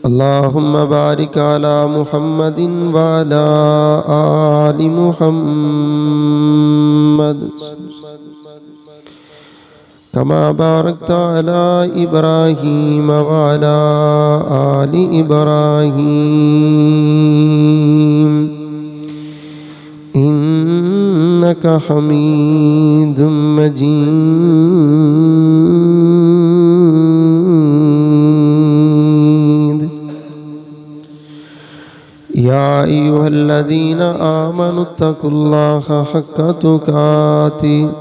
اللهم بارك على محمد وعلى آل محمد كما باركت على إبراهيم وعلى آل إبراهيم إنك حميد مجيد. يا أيها الذين آمنوا اتقوا الله حق تقاته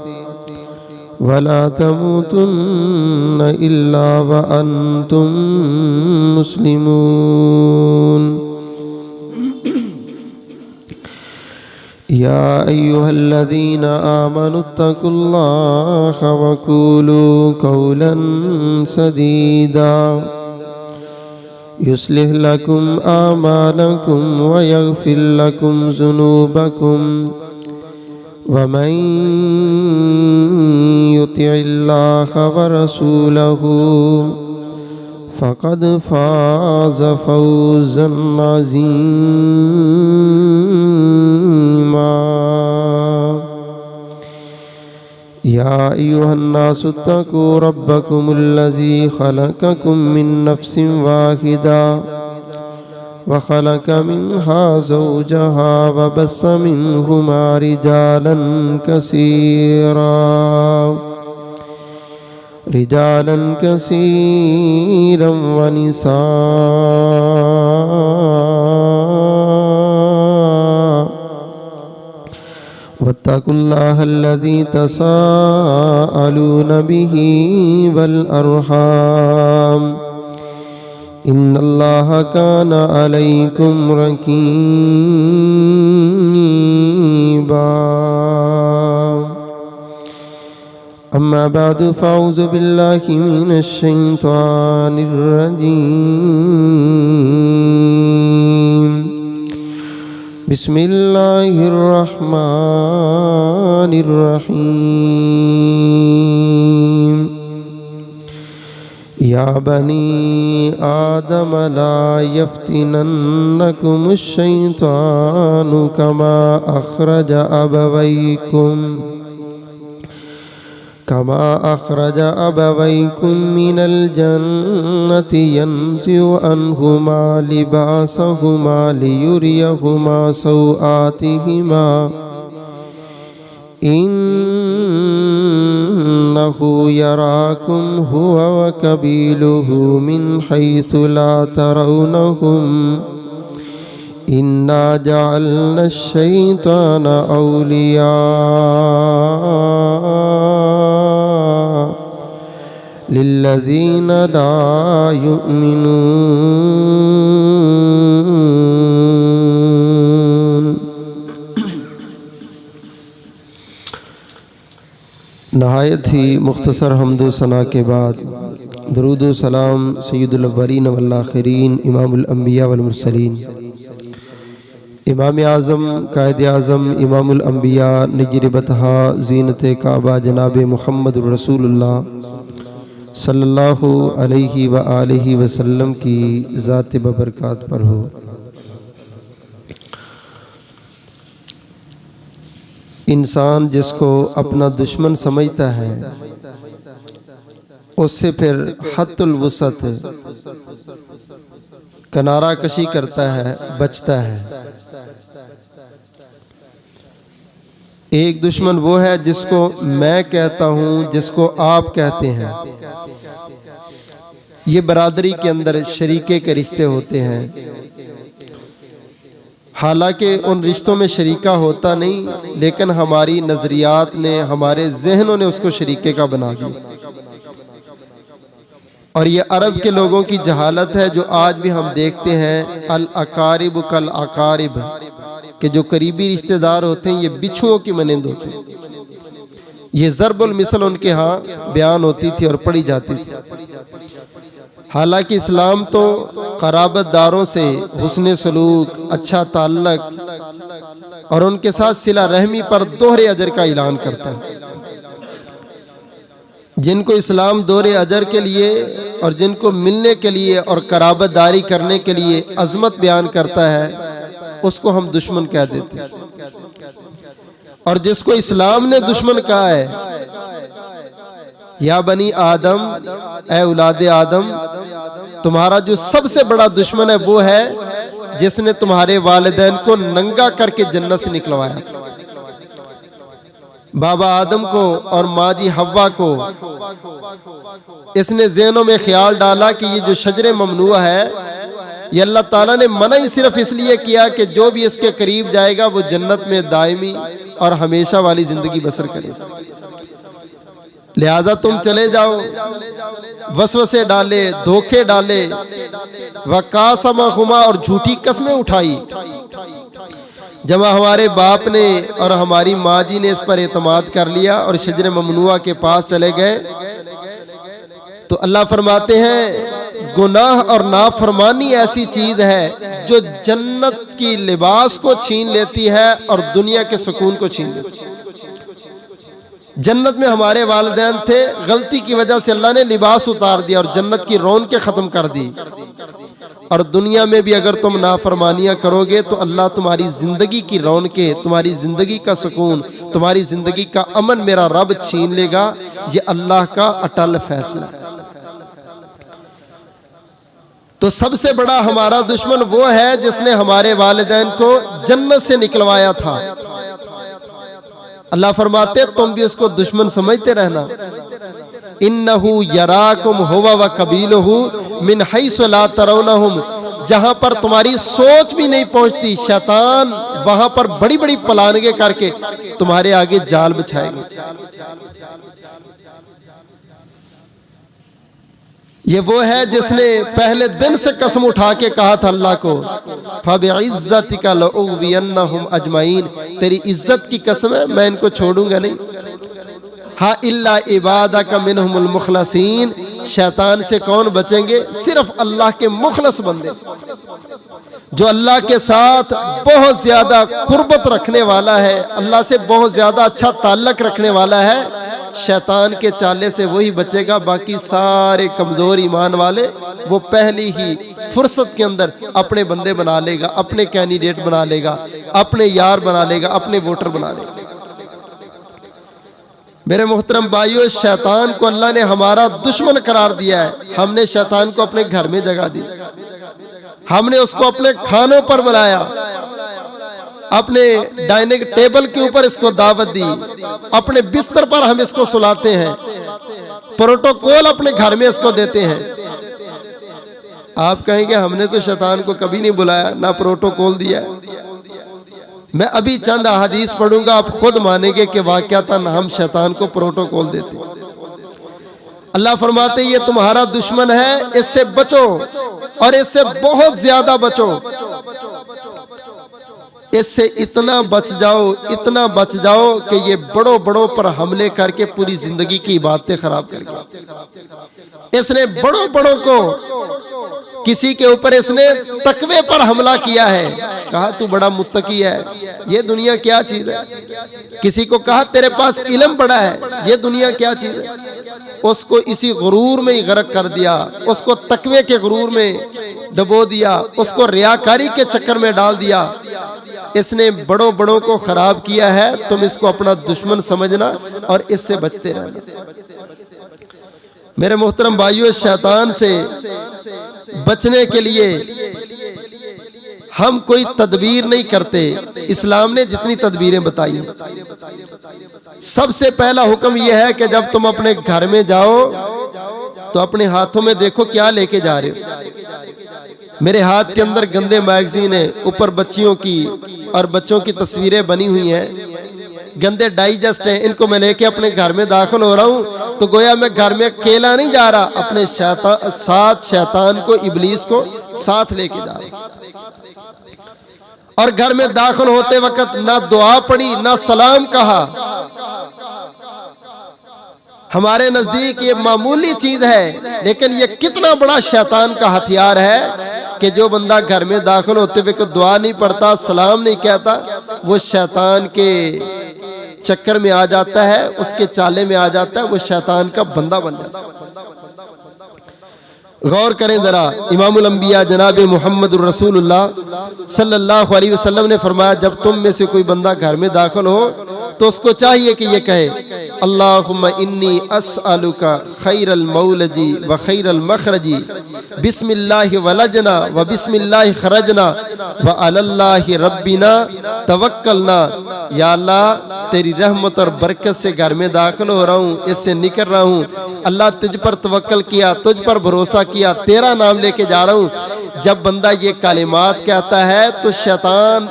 ولا تموتن إلا وأنتم مسلمون. يا أيها الذين آمنوا اتقوا الله وقولوا قولا سديدا يصلح لكم أعمالكم ويغفر لكم ذنوبكم ومن يطع الله ورسوله فقد فاز فوزا عظيما. يا أيها الناس اتقوا ربكم الذي خلقكم من نفس واحدة وخلق منها زوجها وبث منهما رجالا كثيرا ونساء واتقوا الله الذي تساءلون به والأرحام إن الله كان عليكم رقيبا. أما بعد فأعوذ بالله من الشيطان الرجيم. بسم الله الرحمن الرحيم. يا بني آدم لا يفتننكم الشيطان كما أخرج أبويكم من الجنة ينزع عنهما لباسهما ليريهما سوآتهما إنه يراكم هو وقبيله من حيث لا ترونهم إنا جعلنا الشيطان أولياء للذين لا يؤمنون. نہایت ہی مختصر حمد و ثنا کے بعد درود و سلام سید الاولین والآخرین امام الانبیاء والمرسلین امام اعظم قائد اعظم امام الانبیاء نجر بطحا زینت کعبہ جناب محمد رسول اللہ صلی اللہ علیہ وآلہ وسلم کی ذات ببرکات پر ہو. انسان جس کو اپنا دشمن سمجھتا ہے اس سے پھر حد الوسعت کنارہ کشی کرتا ہے، بچتا ہے. ایک دشمن وہ ہے جس کو میں کہتا ہوں، جس کو آپ کہتے ہیں. یہ برادری کے اندر شریکے کے رشتے ہوتے ہیں، حالانکہ ان رشتوں میں شریکہ ہوتا نہیں، لیکن ہماری نظریات نے، ہمارے ذہنوں نے اس کو شریکے کا بنا دیا. اور یہ عرب کے لوگوں کی جہالت ہے جو آج بھی ہم دیکھتے ہیں. الاقارب کالاقارب، کہ جو قریبی رشتہ دار ہوتے ہیں یہ بچھوؤں کی مانند ہوتے ہیں. یہ ضرب المثل ان کے ہاں بیان ہوتی تھی اور پڑھی جاتی تھی. حالانکہ اسلام تو قرابت داروں سے حسن سلوک، اچھا تعلق اور ان کے ساتھ صلہ رحمی پر دوہرے اجر کا اعلان کرتا ہے. جن کو اسلام دور اجر کے لیے اور جن کو ملنے کے لیے اور قرابت داری کرنے کے لیے عظمت بیان کرتا ہے اس کو ہم دشمن کہہ دیتے ہیں، اور جس کو اسلام نے دشمن کہا ہے، یا بنی آدم، اے اولاد آدم، تمہارا جو سب سے بڑا دشمن ہے وہ ہے جس نے تمہارے والدین کو ننگا کر کے جنت سے نکلوایا۔ بابا آدم کو اور ماں جی حوا کو اس نے ذہنوں میں خیال ڈالا کہ یہ جو شجر ممنوع ہے یہ اللہ تعالیٰ نے منع ہی صرف اس لیے کیا کہ جو بھی اس کے قریب جائے گا وہ جنت میں دائمی اور ہمیشہ والی زندگی بسر کرے، لہذا تم چلے جاؤ۔ وسوسے ڈالے، دھوکے ڈالے، وقاسمہما، اور جھوٹی قسمیں اٹھائی۔ جب ہمارے باپ نے اور ہماری ماں جی نے اس پر اعتماد کر لیا اور شجر ممنوعہ کے پاس چلے گئے تو اللہ فرماتے ہیں گناہ اور نافرمانی ایسی چیز ہے جو جنت کی لباس کو چھین لیتی ہے اور دنیا کے سکون کو چھین لیتی ہے۔ جنت میں ہمارے والدین تھے، غلطی کی وجہ سے اللہ نے لباس اتار دیا اور جنت کی رونقیں ختم کر دی، اور دنیا میں بھی اگر تم نافرمانیاں کرو گے تو اللہ تمہاری زندگی کی رونقیں، تمہاری زندگی کا سکون، تمہاری زندگی کا امن میرا رب چھین لے گا۔ یہ اللہ کا اٹل فیصلہ ہے۔ تو سب سے بڑا ہمارا دشمن وہ ہے جس نے ہمارے والدین کو جنت سے نکلوایا تھا۔ اللہ فرماتے تم بھی اس کو دشمن سمجھتے رہنا۔ انہو یراکم ہوا وقبیلہ من حیث لا ترونہم، جہاں پر تمہاری سوچ بھی نہیں پہنچتی شیطان وہاں پر بڑی بڑی پلانگیں کر کے تمہارے آگے جال بچھائے گا۔ یہ وہ ہے جس نے پہلے دن سے قسم اٹھا کے کہا تھا اللہ کو فَبِعِزَّتِكَ لَأُغْوِيَنَّهُمْ أَجْمَعِينَ، تیری عزت کی قسم ہے میں ان کو چھوڑوں گا نہیں۔ ہاں إِلَّا عِبَادَكَ مِنْهُمُ الْمُخْلَصِينَ، شیطان سے کون بچیں گے؟ صرف اللہ کے مخلص بندے، جو اللہ کے ساتھ بہت زیادہ قربت رکھنے والا ہے، اللہ سے بہت زیادہ اچھا تعلق رکھنے والا ہے۔ شیطان کے چالے سے وہی بچے گا، باقی سارے کمزور ایمان والے وہ پہلی ہی فرصت کے اندر اپنے بندے بنا لے گا، اپنے کینڈیڈیٹ بنا لے گا، اپنے یار بنا لے گا، اپنے ووٹر بنا لے گا۔ میرے محترم بھائیو، شیطان کو اللہ نے ہمارا دشمن قرار دیا ہے۔ ہم نے شیطان کو اپنے گھر میں جگہ دی، ہم نے اس کو اپنے کھانوں پر بلایا، اپنے ڈائننگ ٹیبل کے اوپر اس کو دعوت دی، اپنے بستر پر ہم اس کو سلاتے ہیں، پروٹوکول اپنے گھر میں اس کو دیتے ہیں۔ آپ کہیں گے ہم نے تو شیطان کو کبھی نہیں بلایا، نہ پروٹوکول دیا ہے۔ میں ابھی چند احادیث پڑھوں گا، آپ خود مانیں گے کہ واقعتاً ہم شیطان کو پروٹوکول دیتے ہیں۔ اللہ فرماتے یہ تمہارا دشمن ہے، اس سے بچو اور اس سے بہت زیادہ بچو۔ اس سے اتنا بچ جاؤ، اتنا بچ جاؤ کہ یہ بڑوں بڑوں پر حملے کر کے پوری زندگی کی عبادتیں خراب کر گیا۔ اس نے بڑوں بڑوں کو، کسی کے اوپر اس نے تقوی پر حملہ کیا ہے، کہا تو بڑا متقی ہے، یہ دنیا کیا چیز ہے۔ کسی کو کہا تیرے پاس علم بڑا ہے، یہ دنیا کیا چیز ہے۔ اس کو اسی غرور میں ہی غرق کر دیا، اس کو تقوی کے غرور میں ڈبو دیا، اس کو ریاکاری کے چکر میں ڈال دیا۔ اس نے بڑوں بڑوں کو خراب کیا ہے، تم اس کو اپنا دشمن سمجھنا اور اس سے بچتے رہنا۔ میرے محترم بھائیو، شیطان سے بچنے کے لیے ہم کوئی تدبیر نہیں کرتے۔ اسلام نے جتنی تدبیریں بتائی ہیں، سب سے پہلا حکم یہ ہے کہ جب تم اپنے گھر میں جاؤ تو اپنے ہاتھوں میں دیکھو کیا لے کے جا رہے ہو۔ میرے ہاتھ کے اندر گندے میگزین ہیں، اوپر بچیوں کی اور بچوں کی تصویریں بنی ہوئی ہیں، گندے ڈائجسٹ ہیں، ان کو میں لے کے اپنے گھر میں داخل ہو رہا ہوں تو گویا میں گھر میں اکیلا نہیں جا رہا، اپنے ساتھ شیطان کو، ابلیس کو ساتھ لے کے جا رہا ہوں۔ اور گھر میں داخل ہوتے وقت نہ دعا پڑھی، نہ سلام کہا۔ ہمارے نزدیک یہ معمولی چیز ہے، لیکن یہ کتنا بڑا شیطان کا ہتھیار ہے کہ جو بندہ گھر میں داخل ہوتے ہوئے دعا نہیں پڑھتا، سلام نہیں کہتا، وہ شیطان کے چکر میں آ جاتا ہے، اس کے چالے میں آ جاتا ہے، وہ شیطان کا بندہ بن جاتا ہے۔ غور کریں ذرا، امام الانبیاء جناب محمد الرسول اللہ صلی اللہ علیہ وسلم نے فرمایا جب تم میں سے کوئی بندہ گھر میں داخل ہو تو اس کو چاہیے کہ یہ کہے اللہم انی اسألک خیر المولج و خیر المخرج بسم اللہ ولجنا و بسم اللہ خرجنا و علی اللہ ربنا توکلنا۔ یا اللہ تیری رحمت اور برکت سے گھر میں داخل ہو رہا ہوں، اس سے نکل رہا ہوں، اللہ تجھ پر توکل کیا، تجھ پر بھروسہ کیا، تیرا نام لے کے جا رہا ہوں۔ جب بندہ یہ کلمات کہتا ہے تو شیطان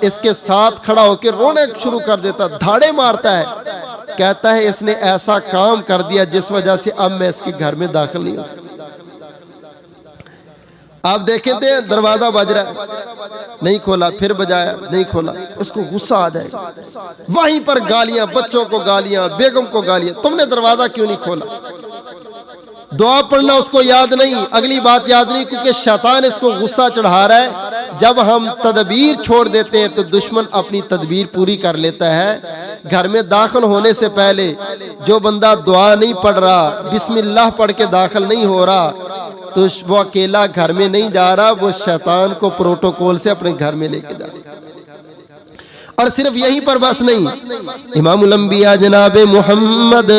اس کے ساتھ کھڑا ہو کے رونے شروع کر دیتا، دھاڑے مارتا ہے، کہتا ہے اس نے ایسا کام کر دیا جس وجہ سے اب میں اس کے گھر میں داخل نہیں ہو سکتا۔ آپ دیکھیں تھے دروازہ بج رہا ہے، نہیں کھولا، پھر بجایا، نہیں کھولا، اس کو غصہ آ جائے گا، وہیں پر گالیاں، بچوں کو گالیاں، بیگم کو گالیاں، تم نے دروازہ کیوں نہیں کھولا؟ دعا پڑھنا اس کو یاد نہیں، اگلی بات یاد نہیں، کیونکہ شیطان اس کو غصہ چڑھا رہا ہے۔ جب ہم تدبیر چھوڑ دیتے ہیں تو دشمن اپنی تدبیر پوری کر لیتا ہے۔ گھر میں داخل ہونے سے پہلے جو بندہ دعا نہیں پڑھ رہا، بسم اللہ پڑھ کے داخل نہیں ہو رہا، تو وہ اکیلا گھر میں نہیں جا رہا، وہ شیطان کو پروٹوکول سے اپنے گھر میں لے کے جا رہا ہے۔ اور صرف یہیں پر بس نہیں، امام الانبیاء جناب محمد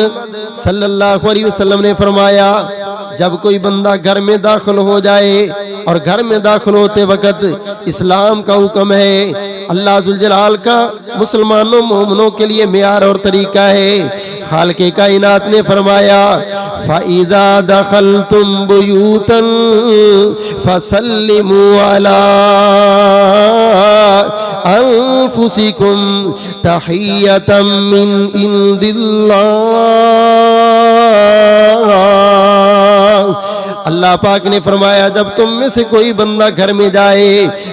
صلی اللہ علیہ وسلم نے فرمایا جب کوئی بندہ گھر میں داخل ہو جائے، اور گھر میں داخل ہوتے وقت اسلام کا حکم ہے، اللہ ذوالجلال کا مسلمانوں مومنوں کے لیے معیار اور طریقہ ہے۔ خالق کائنات نے فرمایا فَإِذَا دَخَلْتُمْ بُيُوتًا فَسَلِّمُوا عَلَىٰ أَنفُسِكُمْ تَحِيَّةً مِّنْ عِندِ اللَّهِ۔ اللہ پاک نے فرمایا جب تم میں سے کوئی بندہ گھر میں جائے،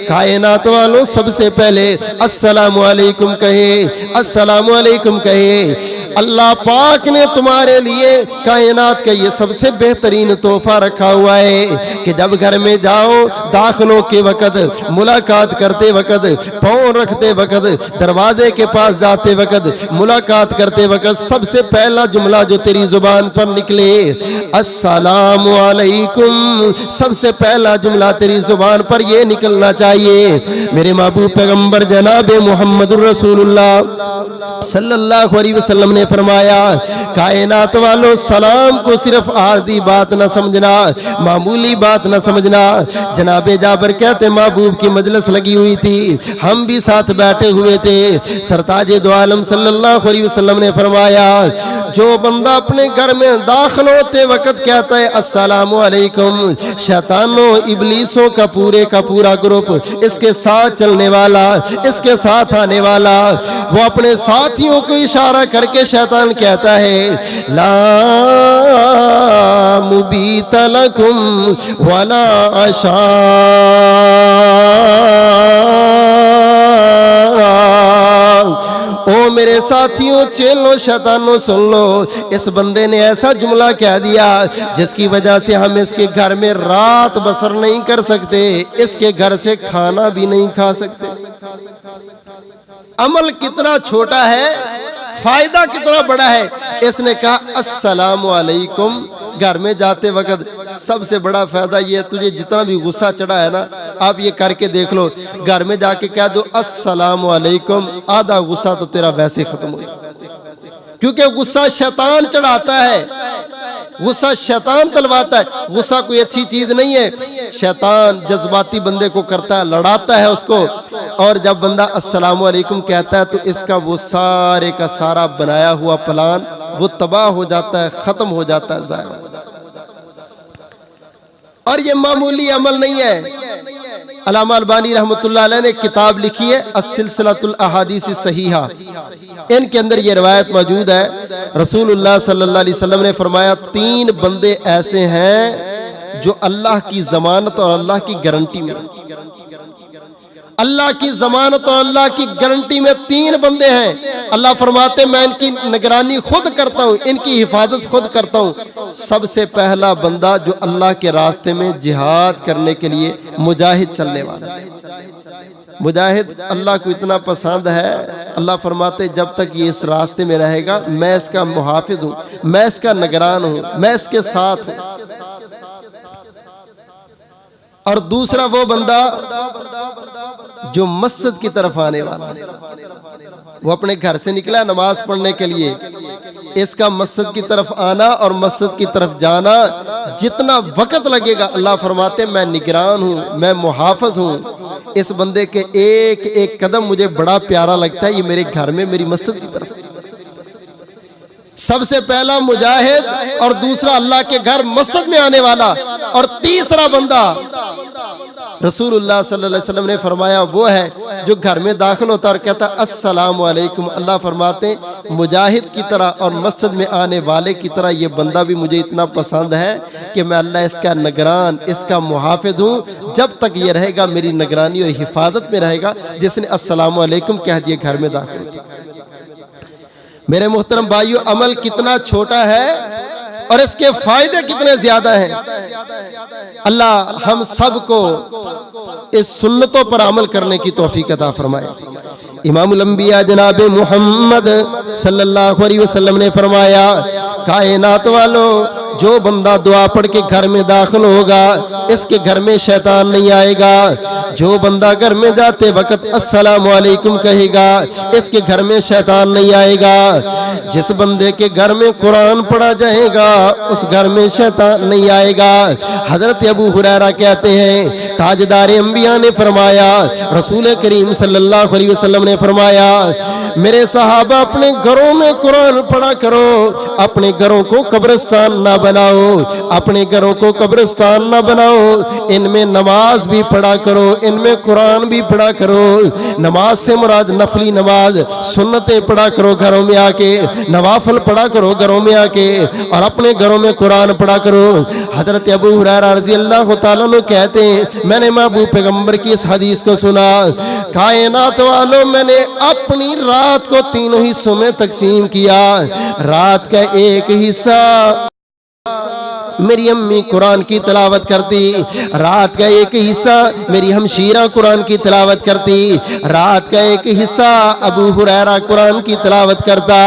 کائنات والوں سب سے پہلے السلام علیکم کہے، السلام علیکم کہے۔ اللہ پاک نے تمہارے لیے کائنات کا یہ سب سے بہترین تحفہ رکھا ہوا ہے کہ جب گھر میں جاؤ، داخلوں کے وقت، ملاقات کرتے وقت، پاؤں رکھتے وقت، دروازے کے پاس جاتے وقت، ملاقات کرتے وقت سب سے پہلا جملہ جو تیری زبان پر نکلے السلام علیکم، سب سے پہلا جملہ تیری زبان پر یہ نکلنا چاہیے۔ میرے محبوب پیغمبر جناب محمد الرسول اللہ صلی اللہ علیہ وسلم نے فرمایا کائنات والوں سلام کو صرف عادی بات نہ سمجھنا، معمولی بات نہ سمجھنا۔ جناب جابر کہتے محبوب کی مجلس لگی ہوئی تھی، ہم بھی ساتھ بیٹھے ہوئے تھے، سرتاج دو عالم صلی اللہ علیہ وسلم نے فرمایا جو بندہ اپنے گھر میں داخل ہوتے وقت کہتا ہے السلام علیکم، شیطانوں ابلیسوں کا پورا گروپ، اس کے ساتھ چلنے والا، اس کے ساتھ آنے والا، وہ اپنے ساتھیوں کو اشارہ کر کے شیطان کہتا ہے لا مبیت لکم ولا عشاء، او میرے ساتھیوں چیلو شیطانوں سن لو، اس بندے نے ایسا جملہ کہہ دیا جس کی وجہ سے ہم اس کے گھر میں رات بسر نہیں کر سکتے، اس کے گھر سے کھانا بھی نہیں کھا سکتے۔ عمل کتنا چھوٹا ہے، فائدہ کتنا بڑا ہے۔ اس نے کہا السلام علیکم، گھر میں جاتے وقت سب سے بڑا فائدہ یہ ہے، تجھے جتنا بھی غصہ چڑھا ہے نا، آپ یہ کر کے دیکھ لو، گھر میں جا کے کہہ دو السلام علیکم، آدھا غصہ تو تیرا ویسے ہی ختم ہو جائے، کیونکہ غصہ شیطان چڑھاتا ہے، غصہ شیطان تلواتا ہے۔ غصہ کوئی اچھی چیز نہیں ہے، شیطان جذباتی بندے کو کرتا ہے، لڑاتا ہے اس کو، اور جب بندہ السلام علیکم کہتا ہے تو اس کا وہ سارے کا سارا بنایا ہوا پلان وہ تباہ ہو جاتا ہے، ختم ہو جاتا ہے، ضائع ہو جاتا ہے۔ اور یہ معمولی عمل نہیں ہے۔ علامہ البانی رحمۃ اللہ علیہ نے کتاب لکھی ہے السلسلۃ الاحادیث الصحیحہ، ان کے اندر یہ روایت موجود ہے، رسول اللہ صلی اللہ علیہ وسلم نے فرمایا 3 بندے ایسے ہیں جو اللہ کی ضمانت اور اللہ کی گارنٹی میں، اللہ کی ضمانت اور اللہ کی گارنٹی میں 3 بندے ہیں۔ اللہ فرماتے میں ان کی نگرانی خود کرتا ہوں، ان کی حفاظت خود کرتا ہوں۔ سب سے پہلا بندہ جو اللہ کے راستے میں جہاد کرنے کے لیے مجاہد چلنے والا، مجاہد اللہ کو اتنا پسند ہے اللہ فرماتے جب تک یہ اس راستے میں رہے گا میں اس کا محافظ ہوں، میں اس کا نگران ہوں، میں اس کے ساتھ ہوں۔ اور دوسرا وہ بندہ جو مسجد کی طرف آنے والا، وہ اپنے گھر سے نکلا نماز پڑھنے کے لیے، اس کا مسجد کی طرف آنا اور مسجد کی طرف جانا جتنا وقت لگے گا، اللہ فرماتے میں نگران ہوں، میں محافظ ہوں۔ اس بندے کے ایک ایک قدم مجھے بڑا پیارا لگتا ہے، یہ میرے گھر میں میری مسجد کی طرف۔ سب سے پہلا مجاہد، اور دوسرا اللہ کے گھر مسجد میں آنے والا، اور تیسرا بندہ رسول اللہ صلی اللہ علیہ وسلم نے فرمایا وہ ہے جو گھر میں داخل ہوتا اور کہتا السلام علیکم۔ اللہ فرماتے ہیں مجاہد کی طرح اور مسجد میں آنے والے کی طرح یہ بندہ بھی مجھے اتنا پسند ہے کہ میں اللہ اس کا نگران، اس کا محافظ ہوں، جب تک یہ رہے گا میری نگرانی اور حفاظت میں رہے گا۔ جس نے السلام علیکم کہہ دیا گھر میں داخل ہوتا۔ میرے محترم بھائیو، عمل کتنا چھوٹا ہے اور اس کے فائدے کتنے زیادہ ہیں۔ اللہ ہم سب کو اس سنتوں پر عمل کرنے کی توفیق عطا فرمائے۔ امام الانبیاء جناب محمد صلی اللہ علیہ وسلم نے فرمایا کائنات والو، جو بندہ دعا پڑھ کے گھر میں داخل ہوگا اس کے گھر میں شیطان نہیں آئے گا۔ جو بندہ گھر میں جاتے وقت السلام علیکم کہے گا اس کے گھر میں شیطان نہیں آئے گا۔ جس بندے کے گھر میں قرآن پڑھا جائے گا اس گھر میں شیطان نہیں آئے گا۔ حضرت ابو ہریرہ کہتے ہیں تاجدار انبیاء نے فرمایا، رسول کریم صلی اللہ علیہ وسلم نے فرمایا میرے صحابہ اپنے گھروں میں قرآن پڑھا کرو، اپنے گھروں کو قبرستان نہ بناؤ، اپنے گھروں کو قبرستان نہ بناؤ، ان میں نماز بھی پڑھا کرو، ان میں قرآن بھی پڑھا کرو۔ نماز سے مراد نفلی نماز، سنتیں پڑھا کرو گھروں میں آ کے، نوافل پڑھا کرو گھروں میں آ کے، اور اپنے گھروں میں قرآن پڑھا کرو۔ حضرت ابو ہریرہ رضی اللہ تعالیٰ عنہ کہتے ہیں میں نے محبوب پیغمبر کی اس حدیث کو سنا، کائنات والوں میں نے اپنی رات کو تینوں حصوں میں تقسیم کیا۔ رات کا ایک حصہ میری امی قرآن کی تلاوت کرتی، رات کا ایک حصہ میری ہمشیرہ قرآن کی تلاوت کرتی، رات کا ایک حصہ ابو ہریرہ قرآن کی تلاوت کرتا۔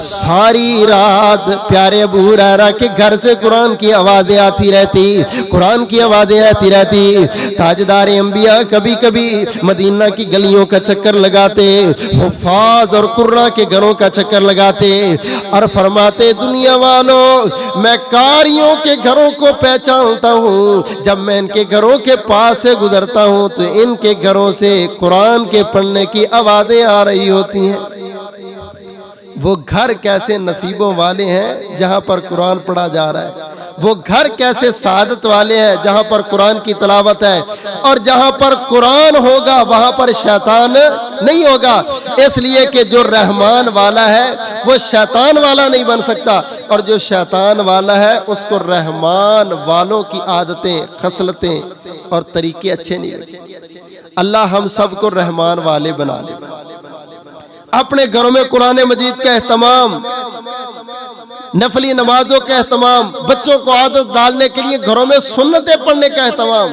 ساری رات پیارے ابو ہریرہ کے گھر سے قرآن کی آوازیں آتی رہتی، قرآن کی آوازیں آتی رہتی۔ تاجدار انبیاء کبھی کبھی مدینہ کی گلیوں کا چکر لگاتے، حفاظ اور قراء کے گھروں کا چکر لگاتے اور فرماتے دنیا والوں میں قاریوں کے گھروں کو پہچانتا ہوں، جب میں ان کے گھروں کے پاس سے گزرتا ہوں تو ان کے گھروں سے قرآن کے پڑھنے کی آوازیں آ رہی ہوتی ہیں۔ وہ گھر کیسے نصیبوں والے ہیں جہاں پر قرآن پڑھا جا رہا ہے، وہ گھر کیسے سعادت والے ہیں جہاں پر قرآن کی تلاوت ہے، اور جہاں پر قرآن ہوگا وہاں پر شیطان نہیں ہوگا، اس لیے کہ جو رحمان والا ہے وہ شیطان والا نہیں بن سکتا، اور جو شیطان والا ہے اس کو رحمان والوں کی عادتیں، خصلتیں اور طریقے اچھے نہیں لگتے۔ اللہ ہم سب کو رحمان والے بنا لے۔ اپنے گھروں میں قرآن مجید کا اہتمام، نفلی نمازوں کا اہتمام، بچوں کو عادت ڈالنے کے لیے گھروں میں سنتیں پڑھنے کا اہتمام۔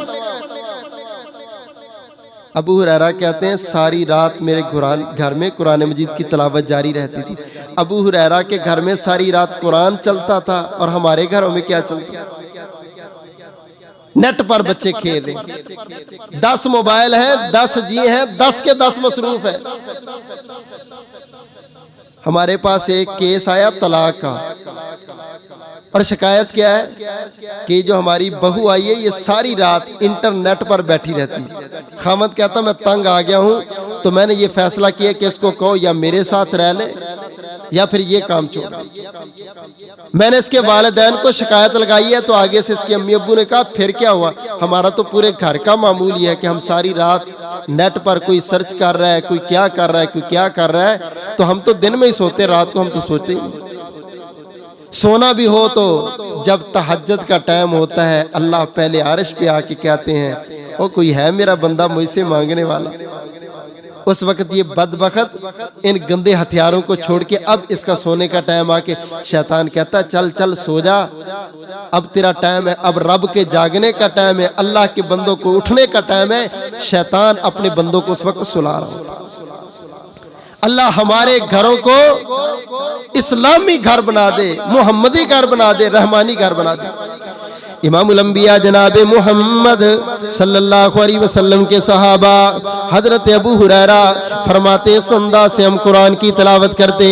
ابو ہریرہ کہتے ہیں ساری رات میرے گھر میں قرآن مجید کی تلاوت جاری رہتی تھی۔ ابو ہریرہ کے گھر میں ساری رات قرآن چلتا تھا، اور ہمارے گھروں میں کیا چلتا؟ نیٹ پر بچے کھیل رہے ہیں، 10 موبائل ہیں، 10 جی ہیں، 10 کے 10 مصروف ہیں۔ ہمارے پاس ایک کیس آیا طلاق کا، اور شکایت کیا ہے کہ جو ہماری بہو آئی ہے یہ ساری رات انٹرنیٹ پر بیٹھی رہتی۔ خامد کہتا میں تنگ آ گیا ہوں تو میں نے یہ فیصلہ کیا کہ اس کو کہو یا میرے ساتھ رہ لے یا پھر یہ کام چھوڑ۔ میں نے اس کے والدین کو شکایت لگائی ہے تو آگے سے اس کے امی ابو نے کہا پھر کیا ہوا، ہمارا تو پورے گھر کا معمول یہ ہے کہ ہم ساری رات نیٹ پر کوئی سرچ کر رہا ہے، کوئی کیا کر رہا ہے، کوئی کیا کر رہا ہے، تو ہم تو دن میں ہی سوتے، رات کو ہم تو سوتے ہی نہیں۔ سونا بھی ہو تو جب تہجد کا ٹائم ہوتا ہے اللہ پہلے عرش پہ آ کے کہتے ہیں او کوئی ہے میرا بندہ مجھ سے مانگنے والا۔ اس وقت یہ بدبخت ان گندے ہتھیاروں کو چھوڑ کے اب اس کا سونے کا ٹائم آ کے شیطان کہتا چل چل سو جا، اب تیرا ٹائم ہے، اب رب کے جاگنے کا ٹائم ہے، اللہ کے بندوں کو اٹھنے کا ٹائم ہے۔ شیطان اپنے بندوں کو اس وقت سلا رہا ہوتا۔ اللہ ہمارے گھروں کو اسلامی گھر بنا دے، محمدی گھر بنا دے، رحمانی گھر بنا دے۔ امام الانبیاء جناب محمد صلی اللہ علیہ وسلم کے صحابہ حضرت ابو ہریرہ فرماتے اس انداز سے ہم قرآن کی تلاوت کرتے،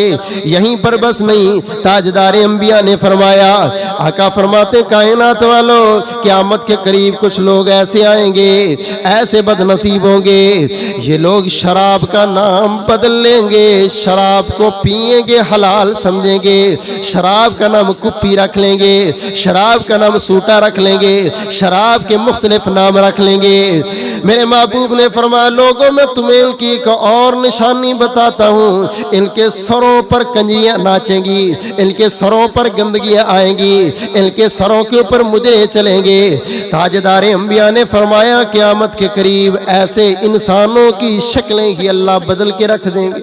یہیں پر بس نہیں، تاجدار انبیاء نے فرمایا، آقا فرماتے کائنات والو قیامت کے قریب کچھ لوگ ایسے آئیں گے، ایسے بد نصیب ہوں گے، یہ لوگ شراب کا نام بدل لیں گے، شراب کو پیئیں گے حلال سمجھیں گے، شراب کا نام کپی رکھ لیں گے، شراب کا نام سوٹا رکھ لیں گے، شراب کے مختلف نام رکھ لیں گے۔ میرے محبوب نے فرمایا لوگوں میں تمہیں ان کی ایک اور نشانی بتاتا ہوں، ان کے سروں پر کنجریاں ناچیں گی، ان کے سروں پر گندگیاں آئیں گی، ان کے سروں کے اوپر مجرے چلیں گے۔ تاجدار انبیاء نے فرمایا قیامت کے قریب ایسے انسانوں کی شکلیں ہی اللہ بدل کے رکھ دیں گے،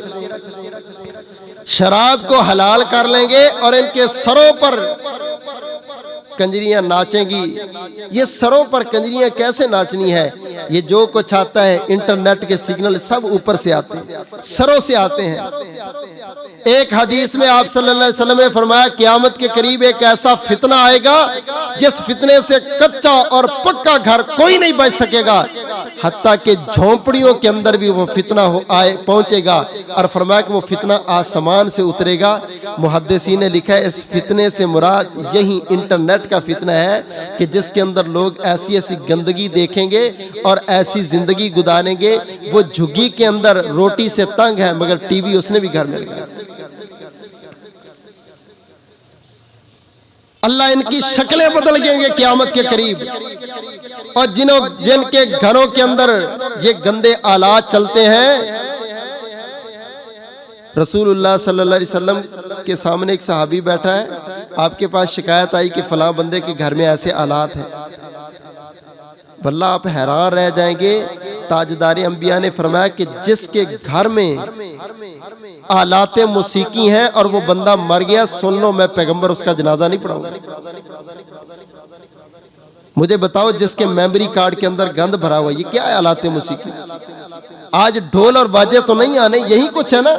شراب کو حلال کر لیں گے اور ان کے سروں پر کنجریاں ناچیں گی۔ یہ سروں پر کنجریاں کیسے ناچنی ہے؟ یہ جو کچھ آتا ہے انٹرنیٹ کے سگنل سب اوپر سے آتے ہیں، سروں سے آتے ہیں۔ ایک حدیث میں آپ صلی اللہ علیہ وسلم نے فرمایا قیامت کے قریب ایک ایسا فتنہ آئے گا جس فتنے سے کچا اور پکا گھر کوئی نہیں بچ سکے گا، حتیٰ کہ جھونپڑیوں کے اندر بھی وہ فتنہ پہنچے گا، اور فرمایا کہ وہ فتنہ آسمان سے اترے گا۔ محدثین نے لکھا ہے اس فتنے سے مراد یہی انٹرنیٹ کا فتنہ ہے کہ جس کے اندر لوگ ایسی ایسی گندگی دیکھیں گے اور ایسی زندگی گزاریں گے، وہ جھگی کے اندر روٹی سے تنگ ہے مگر ٹی وی اس نے بھی گھر میں لگایا۔ اللہ ان کی شکلیں بدل دیں گے قیامت کے قریب، اور جن کے گھروں کے اندر یہ گندے آلات چلتے ہیں۔ رسول اللہ صلی اللہ علیہ وسلم کے سامنے ایک صحابی بیٹھا ہے، آپ کے پاس شکایت آئی کہ فلاں بندے کے گھر میں ایسے آلات ہیں۔ واللہ آپ حیران رہ جائیں گے، تاجدار انبیاء نے فرمایا کہ جس کے گھر میں آلات موسیقی ہیں اور وہ بندہ مر گیا، سن لو میں پیغمبر اس کا جنازہ نہیں پڑھاؤں گا۔ مجھے بتاؤ جس کے میموری کارڈ کے اندر گند بھرا ہوا، یہ کیا ہے آلات موسیقی؟ آج ڈھول اور باجے تو نہیں آنے، یہی کچھ ہے نا۔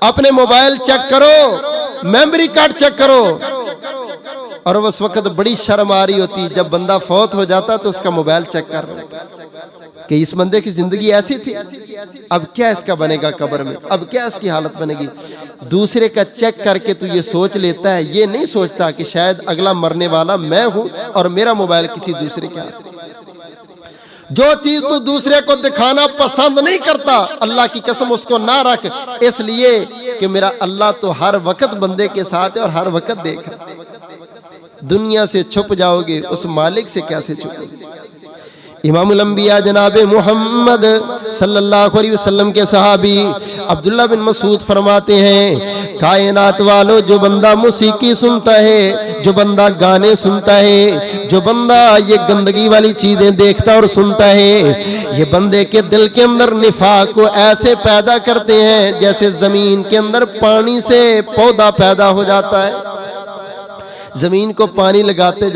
اپنے موبائل چیک کرو، میموری کارڈ چیک کرو، اور اس وقت بڑی شرم آ رہی ہوتی جب بندہ فوت ہو جاتا تو اس کا موبائل چیک کر رہا کہ اس بندے کی زندگی ایسی تھی، اب کیا اس کا بنے گا قبر میں، اب کیا اس کی حالت بنے گی۔ دوسرے کا چیک کر کے تو یہ سوچ لیتا ہے، یہ نہیں سوچتا کہ شاید اگلا مرنے والا میں ہوں اور میرا موبائل کسی دوسرے کے ہاتھ۔ جو چیز تو دوسرے کو دکھانا پسند نہیں کرتا، اللہ کی قسم اس کو نہ رکھ، اس لیے کہ میرا اللہ تو ہر وقت بندے کے ساتھ ہے اور ہر وقت دیکھ رہا ہے۔ دنیا سے چھپ جاؤ گے، اس مالک سے کیسے چھپو گے؟ امام الانبیاء جناب محمد صلی اللہ علیہ وسلم کے صحابی عبداللہ بن مسعود فرماتے ہیں کائنات والو جو بندہ موسیقی سنتا ہے، جو بندہ گانے سنتا ہے، جو بندہ یہ گندگی والی چیزیں دیکھتا اور سنتا ہے، یہ بندے کے دل کے اندر نفاق کو ایسے پیدا کرتے ہیں جیسے زمین کے اندر پانی سے پودا پیدا ہو جاتا ہے۔ زمین کو پانی لگاتے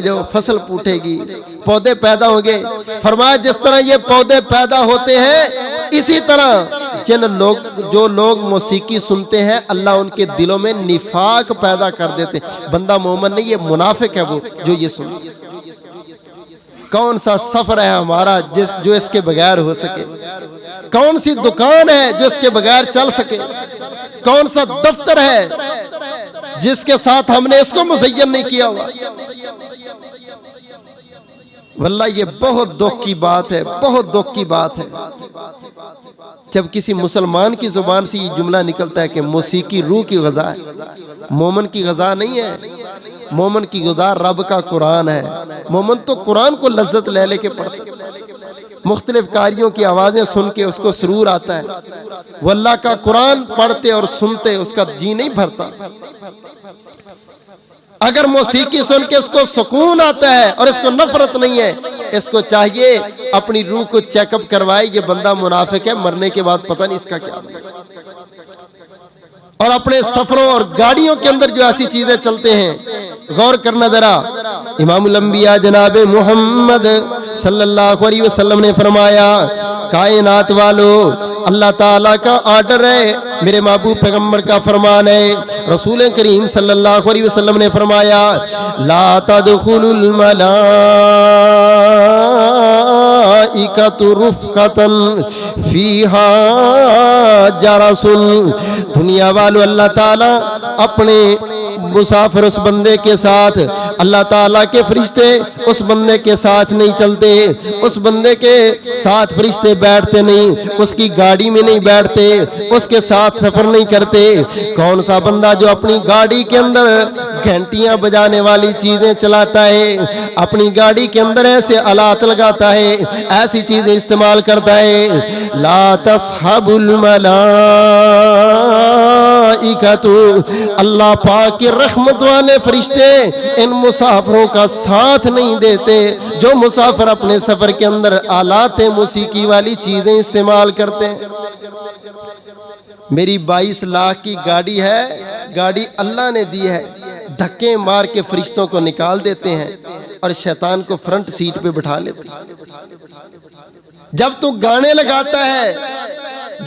جاؤ فصل پوٹے گی، پودے پیدا ہوں گے۔ فرمایا جس طرح یہ پودے پیدا ہوتے ہیں، اسی طرح جو لوگ موسیقی سنتے ہیں اللہ ان کے دلوں میں نفاق پیدا کر دیتے۔ بندہ مومن نہیں، یہ منافق ہے وہ جو یہ سنتا۔ کون سا سفر ہے ہمارا جو اس کے بغیر ہو سکے؟ کون سی دکان ہے جو اس کے بغیر چل سکے؟ کون سا دفتر ہے جس کے ساتھ ہم نے اس کو مزین نہیں کیا ہوا؟ واللہ یہ بہت دکھ کی بات ہے، بہت دکھ کی بات ہے جب کسی مسلمان کی زبان سے یہ جملہ نکلتا ہے کہ موسیقی روح کی غذا ہے۔ مومن کی غذا نہیں ہے، مومن کی غذا رب کا قرآن ہے۔ مومن تو قرآن کو لذت لے لے کے پڑھتا ہے، مختلف قاریوں کی آوازیں سن کے اس کو سرور آتا ہے۔ وہ اللہ کا قرآن پڑھتے اور سنتے اس کا جی نہیں بھرتا۔ اگر موسیقی سن کے اس کو سکون آتا ہے اور اس کو نفرت نہیں ہے، اس کو چاہیے اپنی روح کو چیک اپ کروائے، یہ بندہ منافق ہے، مرنے کے بعد پتہ نہیں اس کا کیا ہے۔ اور اپنے سفروں اور گاڑیوں کے اندر جو ایسی چیزیں چلتے ہیں، غور کرنا ذرا۔ امام الانبیاء جناب محمد صلی اللہ علیہ وسلم نے فرمایا کائنات والو اللہ تعالیٰ کا آرڈر ہے، میرے محبوب پیغمبر کا فرمان ہے۔ رسول کریم صلی اللہ علیہ وسلم نے فرمایا لا تدخل الملائکۃ رفقۃ فیہا جرس۔ دنیا والو اللہ تعالیٰ اپنے مسافر اس بندے کے ساتھ، اللہ تعالیٰ کے فرشتے اس بندے کے ساتھ نہیں چلتے، اس بندے کے ساتھ فرشتے بیٹھتے نہیں، اس کی گاڑی میں نہیں بیٹھتے، اس کے ساتھ سفر نہیں کرتے۔ کون سا بندہ جو اپنی گاڑی کے اندر گھنٹیاں بجانے والی چیزیں چلاتا ہے، اپنی گاڑی کے اندر ایسے آلات لگاتا ہے، ایسی چیزیں استعمال کرتا ہے، لا تصحب الملائکۃ، اللہ پاک کی رحمت والے فرشتے ان مسافروں کا ساتھ نہیں دیتے جو مسافر اپنے سفر کے اندر آلات موسیقی والی چیزیں استعمال کرتے ہیں۔ میری 22 لاکھ کی گاڑی ہے، گاڑی اللہ نے دی ہے، دھکے مار کے فرشتوں کو نکال دیتے ہیں اور شیطان کو فرنٹ سیٹ پہ بٹھا لیتے ہیں۔ جب تو گانے لگاتا ہے،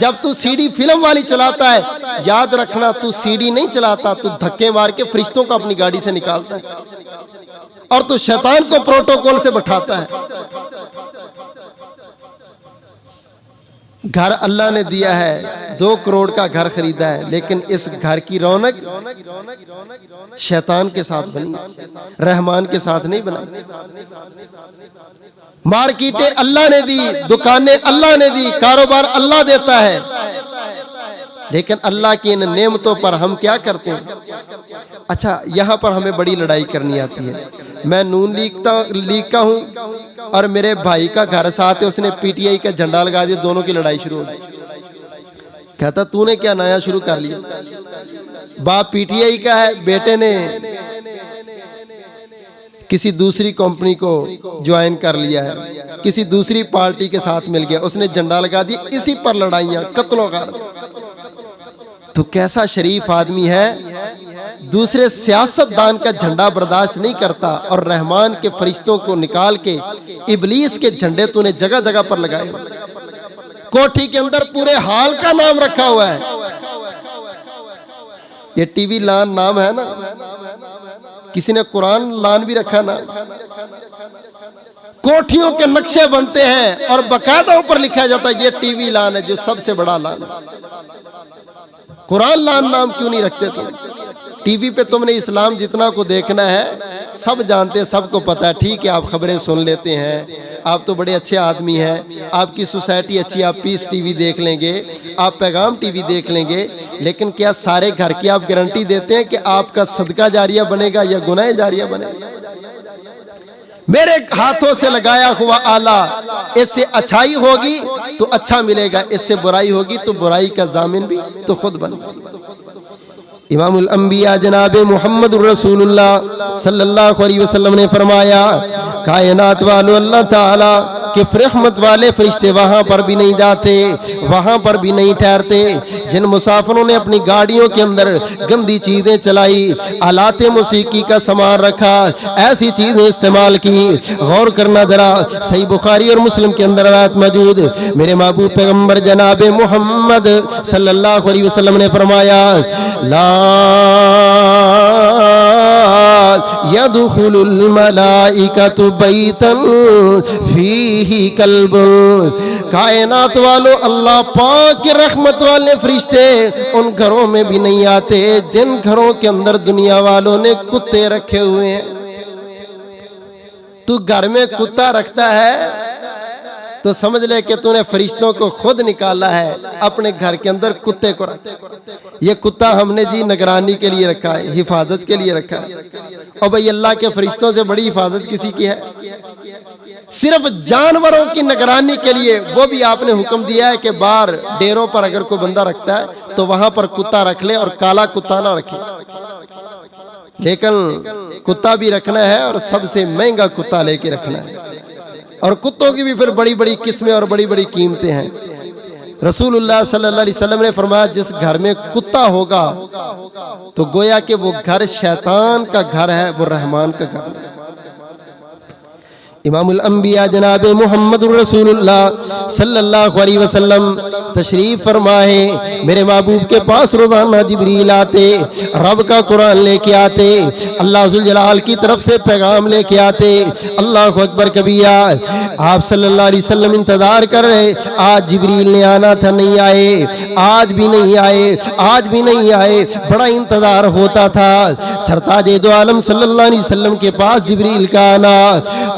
جب تو سی ڈی فلم والی چلاتا ہے، یاد رکھنا تو سی ڈی نہیں چلاتا، تو دھکے مار کے فرشتوں کو اپنی گاڑی سے نکالتا ہے اور تو شیطان کو پروٹوکول سے بٹھاتا ہے۔ گھر اللہ نے دیا ہے، 2 کروڑ کا گھر خریدا ہے، لیکن اس گھر کی رونق شیطان کے ساتھ بنی، رحمان کے ساتھ نہیں بنا۔ مارکیٹیں اللہ نے دی، دکانیں اللہ نے دی، کاروبار اللہ دیتا ہے، لیکن اللہ کی ان نعمتوں پر ہم کیا کرتے ہیں؟ اچھا، یہاں پر ہمیں بڑی لڑائی کرنی آتی ہے۔ میں نون لیگ کا ہوں اور میرے بھائی کا گھر ساتھ ہے، اس نے پی ٹی آئی کا جھنڈا لگا دیا، دونوں کی لڑائی شروع ہو گئی۔ کہتا تو نے کیا نیا شروع کر لیا؟ باپ پی ٹی آئی کا ہے، بیٹے نے کسی دوسری کمپنی کو جوائن کر لیا ہے، کسی دوسری پارٹی کے ساتھ مل گیا، اس نے جھنڈا لگا دیا، اسی پر لڑائیاں، قتل و غارت۔ تو کیسا شریف آدمی ہے، دوسرے سیاست دان کا جھنڈا برداشت نہیں کرتا اور رحمان کے فرشتوں کو نکال کے ابلیس کے جھنڈے تو نے جگہ جگہ پر لگائے۔ کوٹھی کے اندر پورے حال کا نام رکھا ہوا ہے، یہ ٹی وی لان نام ہے نا، کسی نے قرآن لان بھی رکھا نا۔ کوٹھیوں کے نقشے بنتے ہیں اور باقاعدہ اوپر لکھا جاتا ہے یہ ٹی وی لان ہے جو سب سے بڑا لان ہے۔ قرآن لان نام کیوں نہیں رکھتے تم؟ ٹی وی پہ تم نے اسلام جتنا کو دیکھنا ہے، سب جانتے ہیں، سب کو پتا ہے، ٹھیک ہے آپ خبریں سن لیتے ہیں، آپ تو بڑے اچھے آدمی ہیں، آپ کی سوسائٹی اچھی، آپ پیس ٹی وی دیکھ لیں گے، آپ پیغام ٹی وی دیکھ لیں گے، لیکن کیا سارے گھر کی آپ گارنٹی دیتے ہیں کہ آپ کا صدقہ جاریہ بنے گا یا گناہ جاریہ بنے گا؟ میرے ہاتھوں سے لگایا ہوا آلہ، اس سے اچھائی ہوگی تو اچھا ملے گا، اس سے برائی ہوگی تو برائی کا ضامن بھی تو خود بنے گا۔ امام الانبیاء جناب محمد رسول اللہ صلی اللہ علیہ وسلم نے فرمایا کائنات والو اللہ تعالیٰ کہ رحمت والے فرشتے وہاں پر بھی نہیں جاتے، وہاں پر بھی نہیں ٹھہرتے جن مسافروں نے اپنی گاڑیوں کے اندر گندی چیزیں چلائی، آلات موسیقی کا سامان رکھا، ایسی چیزیں استعمال کی۔ غور کرنا ذرا، صحیح بخاری اور مسلم کے اندر روایت موجود، میرے محبوب پیغمبر جناب محمد صلی اللہ علیہ وسلم نے فرمایا لا يدخل الملائکۃ بیتا فیہ کلب۔ کائنات والو اللہ پاک کی رحمت والے فرشتے ان گھروں میں بھی نہیں آتے جن گھروں کے اندر دنیا والوں نے کتے رکھے ہوئے ہیں۔ تو گھر میں کتا رکھتا ہے تو سمجھ لے کہ تو نے فرشتوں کو خود نکالا ہے، اپنے گھر کے اندر کتے کو رکھا۔ یہ کتا ہم نے جی نگرانی کے لیے رکھا ہے، حفاظت کے لیے رکھا ہے، اور بھئی اللہ کے فرشتوں سے بڑی حفاظت کسی کی ہے؟ صرف جانوروں کی نگرانی کے لیے وہ بھی آپ نے حکم دیا ہے کہ باہر ڈیروں پر اگر کوئی بندہ رکھتا ہے تو وہاں پر کتا رکھ لے اور کالا کتا نہ رکھے، لیکن کتا بھی رکھنا ہے اور سب سے مہنگا کتا لے کے رکھنا ہے، اور کتوں کی بھی پھر بڑی بڑی قسمیں اور بڑی بڑی قیمتیں ہیں۔ رسول اللہ صلی اللہ علیہ وسلم نے فرمایا جس گھر میں کتا ہوگا تو گویا کہ وہ گھر شیطان کا گھر ہے، وہ رحمان کا گھر ہے۔ امام الانبیاء جناب محمد رسول اللہ صلی اللہ علیہ وسلم تشریف فرمائے، میرے محبوب کے پاس روزانہ جبریل آتے، رب کا قرآن لے کے آتے، اللہ ذوالجلال کی طرف سے پیغام لے کے آتے۔ اللہ اکبر کبیرہ۔ آپ صلی اللہ علیہ وسلم انتظار کر رہے، آج جبریل نے آنا تھا، نہیں آئے، آج بھی نہیں آئے، آج بھی نہیں آئے، بڑا انتظار ہوتا تھا۔ سرتاج دو عالم صلی اللہ علیہ وسلم کے پاس جبریل کا آنا،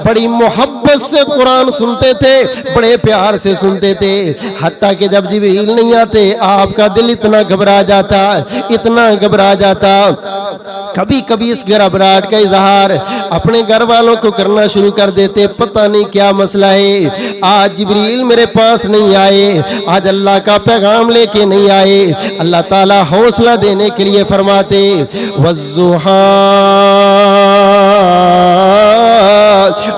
بڑی محبت سے قرآن سنتے تھے، بڑے پیار سے سنتے تھے، حتیٰ کہ جب جبریل نہیں آتے آپ کا دل اتنا گھبرا جاتا، اتنا گھبرا جاتا۔ کبھی کبھی اس گھبراہٹ کا اظہار اپنے گھر والوں کو کرنا شروع کر دیتے، پتہ نہیں کیا مسئلہ ہے، آج جبریل میرے پاس نہیں آئے، آج اللہ کا پیغام لے کے نہیں آئے۔ اللہ تعالیٰ حوصلہ دینے کے لیے فرماتے والضحیٰ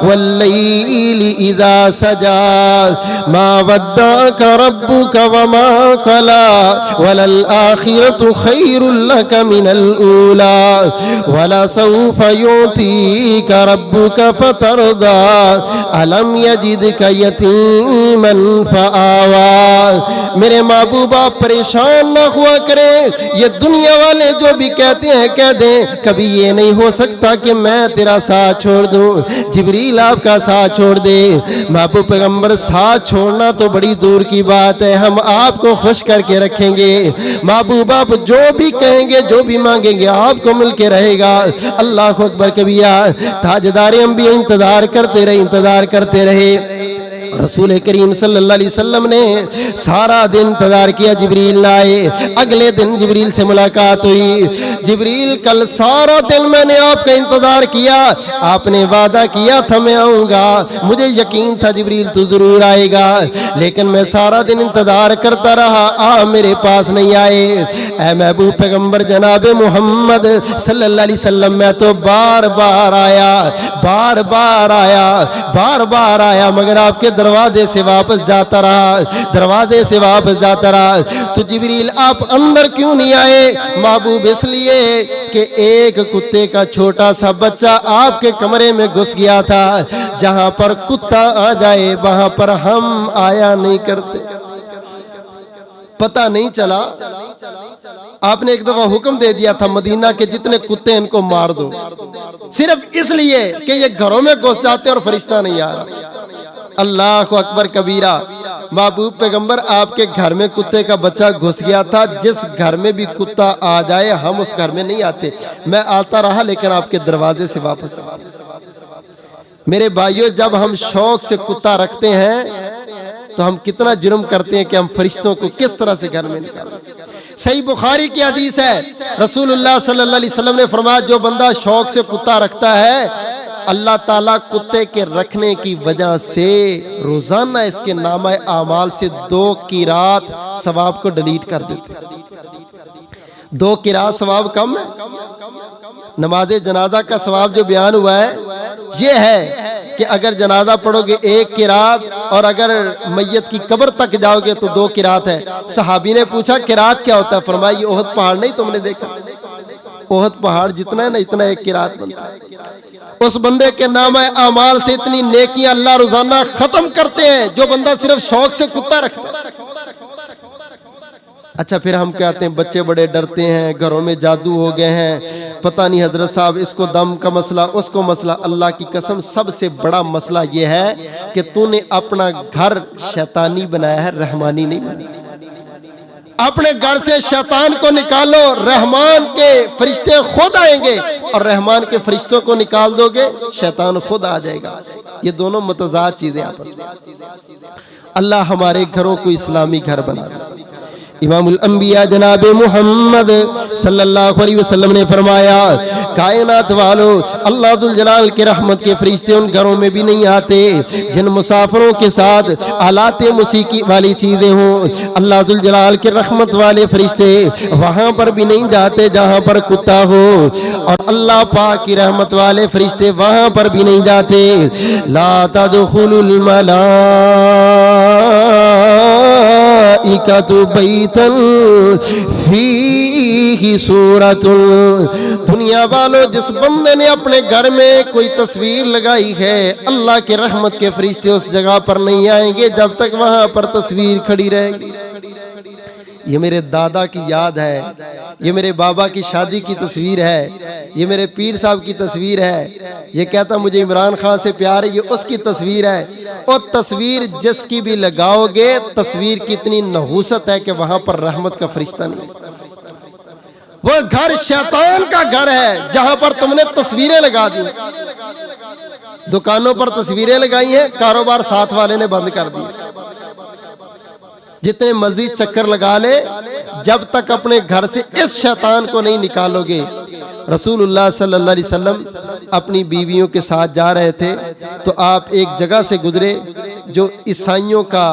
واللیل اذا سجا ما ودعک ربک وما قلی وللآخرۃ خیر لک من الاولی ولسوف یعطیک ربک فترضی الم یجدک یتیما فآوی۔ میرے محبوب آپ پریشان نہ ہوا کریں، یہ دنیا والے جو بھی کہتے ہیں کہہ دیں، کبھی یہ نہیں ہو سکتا کہ میں تیرا ساتھ چھوڑ دوں، جبریل آپ کا ساتھ چھوڑ دے۔ محبوب پیغمبر ساتھ چھوڑنا تو بڑی دور کی بات ہے، ہم آپ کو خوش کر کے رکھیں گے۔ محبوب آپ جو بھی کہیں گے، جو بھی مانگیں گے، آپ کو مل کے رہے گا۔ اللہ اکبر کبیرہ۔ تاجدار انبیاء انتظار کرتے رہے، انتظار کرتے رہے۔ رسول کریم صلی اللہ علیہ وسلم نے سارا دن انتظار کیا، جبریل نہ آئے۔ اگلے دن جبریل سے ملاقات ہوئی، جبریل کل سارا دن میں نے آپ کا انتظار کیا، آپ نے وعدہ کیا تھا میں آؤں گا، مجھے یقین تھا جبریل تو ضرور آئے گا، لیکن میں سارا دن انتظار کرتا رہا، آپ میرے پاس نہیں آئے۔ اے محبوب پیغمبر جناب محمد صلی اللہ علیہ وسلم، میں تو بار بار آیا، بار بار آیا، بار بار آیا، مگر آپ کے دروازے سے واپس جاتا رہا، دروازے سے واپس جاتا رہا۔ تو جبریل آپ اندر کیوں نہیں آئے؟ محبوب اس لیے کہ ایک کتے کا چھوٹا سا بچہ آپ کے کمرے میں گھس گیا تھا، جہاں پر کتا آ جائے وہاں پر ہم آیا نہیں کرتے۔ پتہ نہیں چلا، آپ نے ایک دفعہ حکم دے دیا تھا مدینہ کے جتنے کتے ان کو مار دو، صرف اس لیے کہ یہ گھروں میں گھس جاتے اور فرشتہ نہیں آ رہا۔ اللہ اکبر کبیرہ۔ محبوب پیغمبر آپ کے گھر میں کتے کا بچہ گھس گیا تھا، جس گھر میں بھی کتا آ جائے ہم اس گھر میں نہیں آتے، میں آتا رہا لیکن آپ کے دروازے سے واپس آتے۔ میرے بھائیوں، جب ہم شوق سے کتا رکھتے ہیں تو ہم کتنا جرم کرتے ہیں کہ ہم فرشتوں کو کس طرح سے گھر میں نکالتے ہیں۔ صحیح بخاری کی حدیث ہے، رسول اللہ صلی اللہ علیہ وسلم نے فرمایا جو بندہ شوق سے کتا رکھتا ہے، اللہ تعالیٰ کتے کے رکھنے کی وجہ سے روزانہ اس کے نامہ اعمال سے 2 قرات ثواب کو ڈیلیٹ کر دیتے۔ 2 قرات ثواب کم ہے۔ نماز جنازہ کا ثواب جو بیان ہوا ہے یہ ہے کہ اگر جنازہ پڑھو گے 1 قرات، اور اگر میت کی قبر تک جاؤ گے تو 2 قرات ہے۔ صحابی نے پوچھا قرات کیا ہوتا ہے؟ فرمایا یہ احد پہاڑ نہیں تم نے دیکھا؟ احد پہاڑ جتنا ہے نا اتنا 1 قرات بنتا ہے۔ اس بندے کے نامہ اعمال سے اتنی نیکیاں اللہ روزانہ ختم کرتے ہیں جو بندہ صرف شوق سے کتا رکھتا ہے۔ اچھا پھر ہم کہتے ہیں بچے بڑے ڈرتے ہیں، گھروں میں جادو ہو گئے ہیں، پتہ نہیں حضرت صاحب اس کو دم کا مسئلہ، اس کو مسئلہ۔ اللہ کی قسم سب سے بڑا مسئلہ یہ ہے کہ تو نے اپنا گھر شیطانی بنایا ہے، رحمانی نہیں بنایا۔ اپنے گھر سے شیطان کو نکالو، رحمان کے فرشتے خود آئیں گے، اور رحمان کے فرشتوں کو نکال دو گے شیطان خود آ جائے گا۔ یہ دونوں متضاد چیزیں آپس میں۔ اللہ ہمارے گھروں کو اسلامی گھر بنا دے۔ امام الانبیاء جناب محمد صلی اللہ علیہ وسلم نے فرمایا کائنات والو، اللہ ذوالجلال کے رحمت کے فرشتے ان گھروں میں بھی نہیں آتے جن مسافروں کے ساتھ آلات موسیقی والی چیزیں ہوں۔ اللہ ذوالجلال کے رحمت والے فرشتے وہاں پر بھی نہیں جاتے جہاں پر کتا ہو، اور اللہ پاک کی رحمت والے فرشتے وہاں پر بھی نہیں جاتے۔ لا تدخل الملائکۃ الملائکۃ بیتا فیہ سورۃ. دنیا والوں، جس بندے نے اپنے گھر میں کوئی تصویر لگائی ہے، اللہ کے رحمت کے فرشتے اس جگہ پر نہیں آئیں گے جب تک وہاں پر تصویر کھڑی رہے گی. یہ میرے دادا کی یاد ہے، یہ میرے بابا کی شادی کی تصویر ہے، یہ میرے پیر صاحب کی تصویر ہے، یہ کہتا مجھے عمران خان سے پیار ہے، یہ اس کی تصویر ہے. اور تصویر جس کی بھی لگاؤ گے، تصویر کی اتنی نحوست ہے کہ وہاں پر رحمت کا فرشتہ نہیں. وہ گھر شیطان کا گھر ہے جہاں پر تم نے تصویریں لگا دی. دکانوں پر تصویریں لگائی ہیں، کاروبار ساتھ والے نے بند کر دی. جتنے مزید چکر لگا لے، جب تک اپنے گھر سے اس شیطان کو نہیں نکالو گے. رسول اللہ صلی اللہ علیہ وسلم اپنی بیویوں کے ساتھ جا رہے تھے تو آپ ایک جگہ سے گزرے جو عیسائیوں کا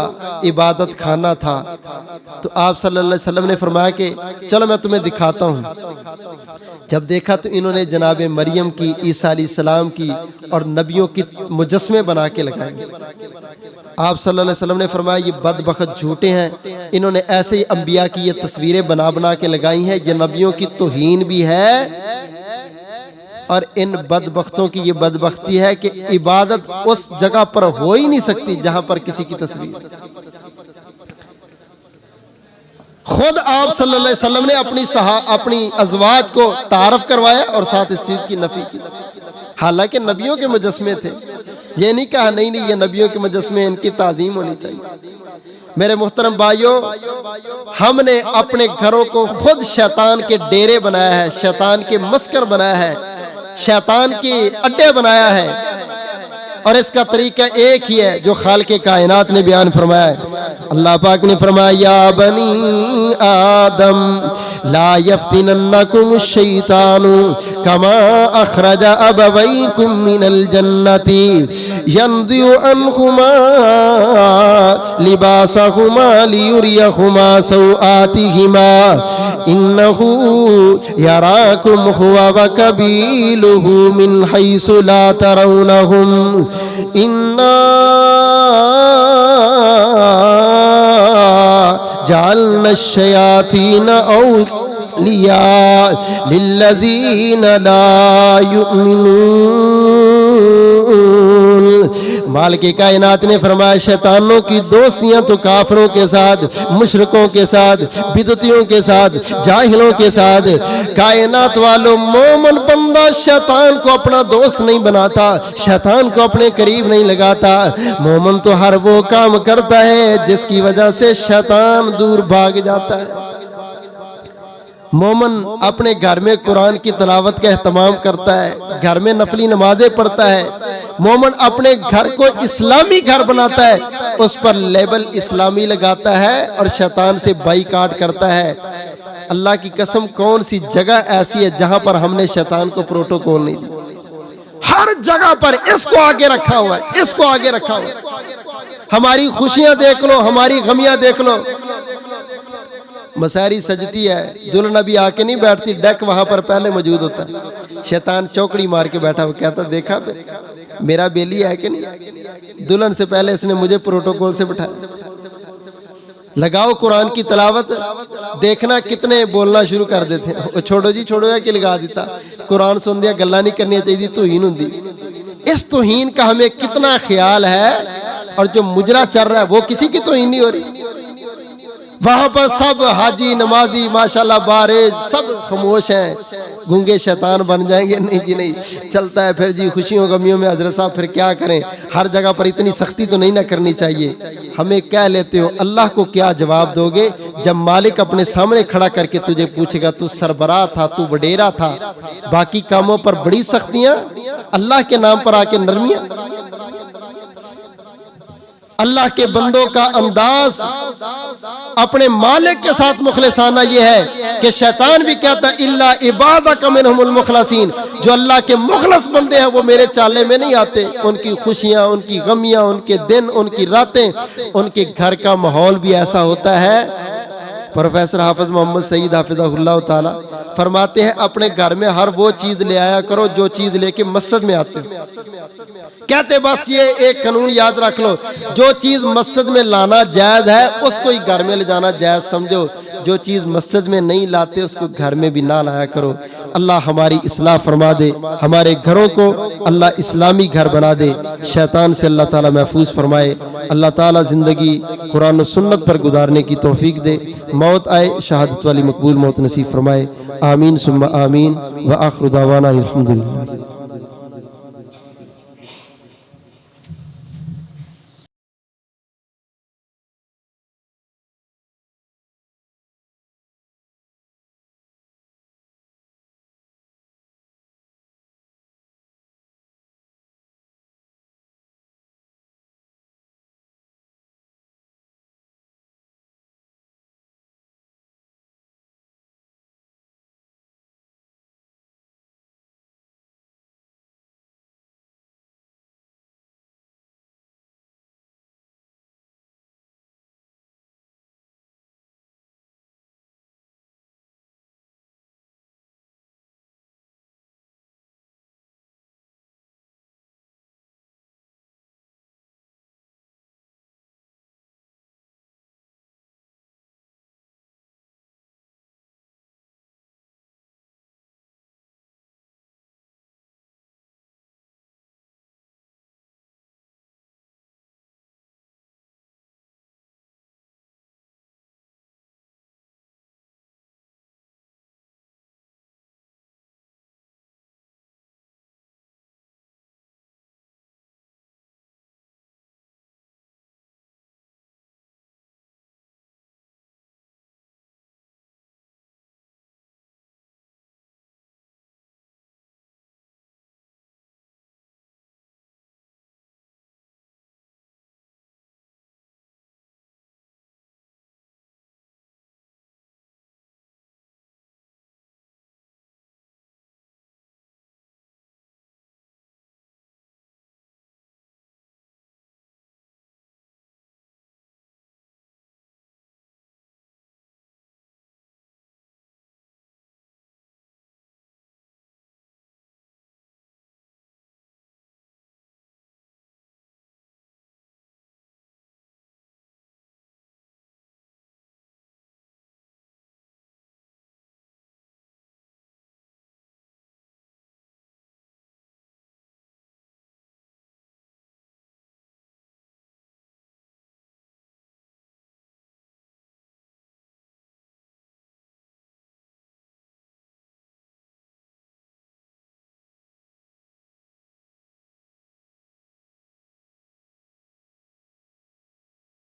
عبادت خانہ تھا. تو آپ صلی اللہ علیہ وسلم نے فرمایا کہ چلو میں تمہیں دکھاتا ہوں. جب دیکھا تو انہوں نے جناب مریم کی، عیسیٰ علیہ السلام کی اور نبیوں کی مجسمے بنا کے لگائے. آپ صلی اللہ علیہ وسلم نے فرمایا یہ بدبخت جھوٹے ہیں، انہوں نے ایسے ہی انبیاء کی یہ تصویریں بنا کے لگائی ہیں، یہ نبیوں کی توہین بھی ہے. اور ان بدبختوں کی یہ بدبختی ہے کہ عبادت اس جگہ پر ہو ہی نہیں سکتی جہاں پر کسی کی تصویر. خود آپ صلی اللہ علیہ وسلم نے اپنی ازواج کو تعارف کروایا اور ساتھ اس چیز کی نفی کی. حالانکہ نبیوں کے مجسمے تھے، یہ نہیں کہا نہیں یہ نبیوں کے مجسمے، ان کی تعظیم ہونی چاہیے. میرے محترم بھائیوں، ہم نے اپنے گھروں کو خود شیطان کے ڈیرے بنایا ہے، شیطان کے مسکن بنایا ہے، شیطان کے اڈے بنایا ہے. اور اس کا طریقہ ایک ہی ہے جو خالق کائنات نے بیان فرمایا ہے. اللہ پاک نے فرمایا یا بنی آدم لا یفتننکم الشیطان کما اخرج ابویکم من الجنت ینزع عنہما لباسہما لیریہما سوآتہما انہ یراکم هو وقبیلہ من حیث لا ترونہم انا جعلنا الشیاطین اولیاء للذین لا یؤمنون. مالک کائنات نے فرمایا شیطانوں کی دوستیاں تو کافروں کے ساتھ، مشرکوں کے ساتھ، بدعتیوں کے ساتھ، جاہلوں کے ساتھ. کائنات والوں، مومن بندہ شیطان کو اپنا دوست نہیں بناتا، شیطان کو اپنے قریب نہیں لگاتا. مومن تو ہر وہ کام کرتا ہے جس کی وجہ سے شیطان دور بھاگ جاتا ہے. مومن اپنے گھر میں قرآن کی تلاوت کا اہتمام کرتا ہے، گھر میں نفلی نمازیں پڑھتا ہے. مومن اپنے گھر کو اسلامی گھر بناتا ہے، اس پر لیبل اسلامی لگاتا ہے اور شیطان سے بائیکاٹ کرتا ہے. اللہ کی قسم کون سی جگہ ایسی ہے جہاں پر ہم نے شیطان کو پروٹوکول نہیں دی؟ ہر جگہ پر اس کو آگے رکھا ہوا ہے، اس کو آگے رکھا ہوا ہے. ہماری خوشیاں دیکھ لو، ہماری غمیاں دیکھ لو. مساری سجتی ہے، دلہن ابھی آ کے نہیں بیٹھتی، ڈیک وہاں پر پہلے موجود ہوتا ہے. شیطان چوکڑی مار کے بیٹھا وہ کہتا دیکھا میرا بیلی ہے کہ نہیں، دلہن سے پہلے اس نے مجھے پروٹوکول سے بٹھایا. لگاؤ قرآن کی تلاوت، دیکھنا کتنے بولنا شروع کر دیتے ہیں. چھوڑو جی چھوڑو ہے کہ لگا دیتا، قرآن سن دیا، گلہ نہیں کرنی چاہیے، توہین ہوندی. اس توہین کا ہمیں کتنا خیال ہے، اور جو مجرا چل رہا ہے وہ کسی کی توہین نہیں ہو رہی. وہاں پر سب حاجی نمازی ماشاءاللہ بارے سب خاموش ہیں. گونگے شیطان بن جائیں گے؟ نہیں جی نہیں، چلتا ہے. پھر جی خوشیوں غمیوں میں حضرت صاحب پھر کیا کریں، ہر جگہ پر اتنی سختی تو نہیں نہ کرنی چاہیے. ہمیں کہہ لیتے ہو، اللہ کو کیا جواب دو گے جب مالک اپنے سامنے کھڑا کر کے تجھے پوچھے گا تو سربراہ تھا، تو وڈیرا تھا، باقی کاموں پر بڑی سختیاں، اللہ کے نام پر آ کے نرمیاں. اللہ کے بندوں کا انداز اپنے مالک کے ساتھ مخلصانہ یہ ہے کہ شیطان بھی کہتا ہے الا عبادک منہم المخلصین، جو اللہ کے مخلص بندے ہیں وہ میرے چالے میں نہیں آتے. ان کی خوشیاں، ان کی غمیاں، ان کے دن، ان کی راتیں، ان کے گھر کا ماحول بھی ایسا ہوتا ہے پروفیسر حافظ محمد سعید حافظہ اللہ تعالی فرماتے ہیں اپنے گھر میں ہر وہ چیز لے آیا کرو جو چیز لے کے مسجد میں آتے ہو. کہتے بس یہ ایک قانون یاد رکھ لو، جو چیز مسجد میں لانا جائز ہے اس کو ہی گھر میں لے جانا جائز سمجھو، جو چیز مسجد میں نہیں لاتے اس کو گھر میں بھی نہ لایا کرو. اللہ ہماری اصلاح فرما دے، ہمارے گھروں کو اللہ اسلامی گھر بنا دے، شیطان سے اللہ تعالیٰ محفوظ فرمائے. اللہ تعالیٰ زندگی قرآن و سنت پر گزارنے کی توفیق دے، موت آئے شہادت والی مقبول موت نصیب فرمائے. آمین ثم آمین وآخر دعوانا الحمدللہ.